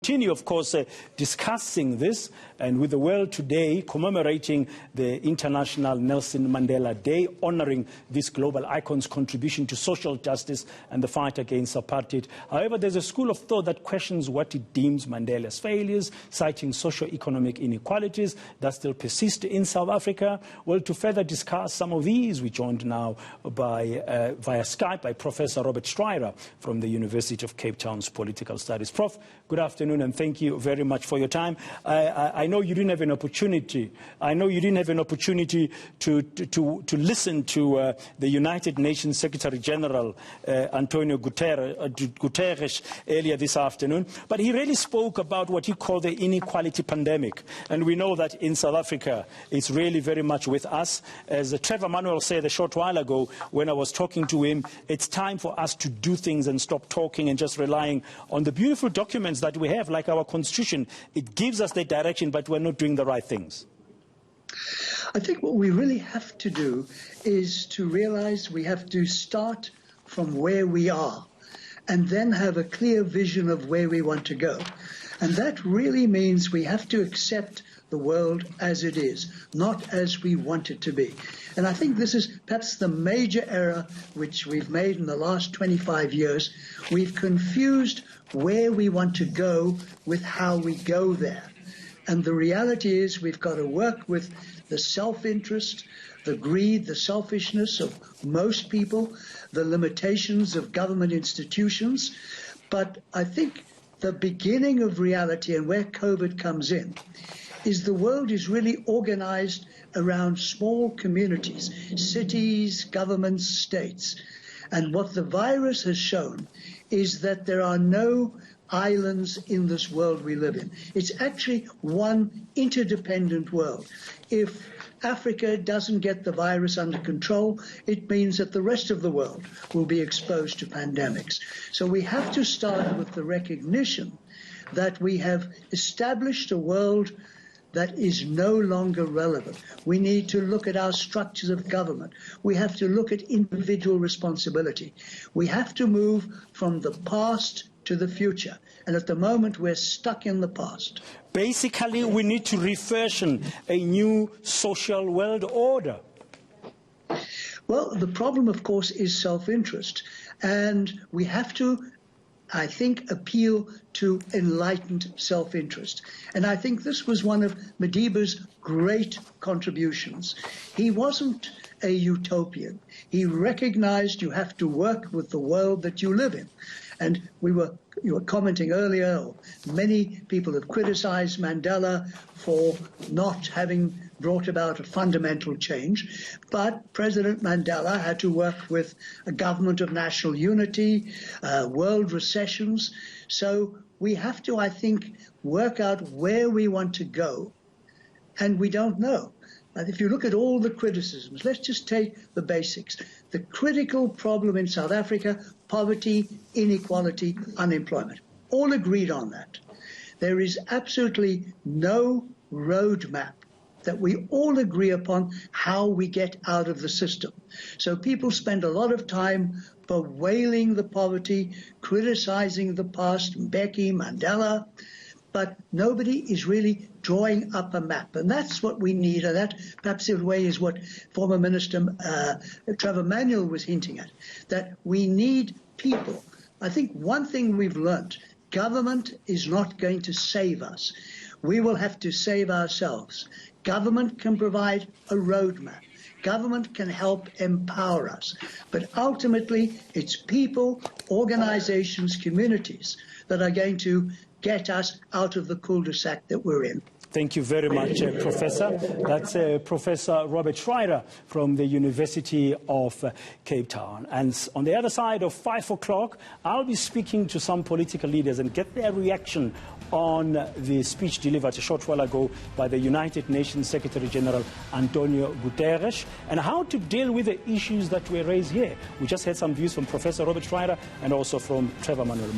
Continue, of course, discussing this, and with the world today commemorating the International Nelson Mandela Day, honoring this global icon's contribution to social justice and the fight against apartheid. However, there's a school of thought that questions what it deems Mandela's failures, citing socio-economic inequalities that still persist in South Africa. Well, to further discuss some of these, we're joined now via Skype by Professor Robert Schrire from the University of Cape Town's Political Studies. Prof, good afternoon. And thank you very much for your time. I know you didn't have an opportunity. To listen to the United Nations Secretary General Antonio Guterres earlier this afternoon, but he really spoke about what he called the inequality pandemic. And we know that in South Africa, it's really very much with us. As Trevor Manuel said a short while ago when I was talking to him, it's time for us to do things and stop talking and just relying on the beautiful documents that we have, like our Constitution. It gives us the direction, but we're not doing the right things. I think what we really have to do is to realize we have to start from where we are and then have a clear vision of where we want to go. And that really means we have to accept the world as it is, not as we want it to be. And I think this is perhaps the major error which we've made in the last 25 years. We've confused where we want to go with how we go there. And the reality is we've got to work with the self-interest, the greed, the selfishness of most people, the limitations of government institutions. But I think the beginning of reality and where COVID comes in is the world is really organized around small communities, cities, governments, states. And what the virus has shown is that there are no islands in this world we live in. It's actually one interdependent world. If Africa doesn't get the virus under control, it means that the rest of the world will be exposed to pandemics. So we have to start with the recognition that we have established a world that is no longer relevant. We need to look at our structures of government. We have to look at individual responsibility. We have to move from the past to the future. And at the moment, we're stuck in the past. Basically, we need to refashion a new social world order. Well, the problem, of course, is self-interest. And we have to, I think, appeal to enlightened self-interest. And I think this was one of Madiba's great contributions. He wasn't a utopian. He recognized you have to work with the world that you live in. And you were commenting earlier, or many people have criticized Mandela for not having brought about a fundamental change. But President Mandela had to work with a government of national unity, world recessions. So we have to, I think, work out where we want to go, and we don't know. And if you look at all the criticisms, let's just take the basics. The critical problem in South Africa, poverty, inequality, unemployment. All agreed on that. There is absolutely no roadmap that we all agree upon how we get out of the system. So people spend a lot of time bewailing the poverty, criticizing the past, Mbeki, Mandela, but nobody is really drawing up a map. And that's what we need, and that perhaps in a way is what former Minister Trevor Manuel was hinting at, that we need people. I think one thing we've learned, government is not going to save us. We will have to save ourselves. Government can provide a roadmap. Government can help empower us. But ultimately, it's people, organizations, communities that are going to get us out of the cul-de-sac that we're in. Thank you very much, Professor. That's Professor Robert Schrire from the University of Cape Town. And on the other side of 5 o'clock, I'll be speaking to some political leaders and get their reaction on the speech delivered a short while ago by the United Nations Secretary General Antonio Guterres, and how to deal with the issues that were raised here. We just had some views from Professor Robert Schrire and also from Trevor Manuel.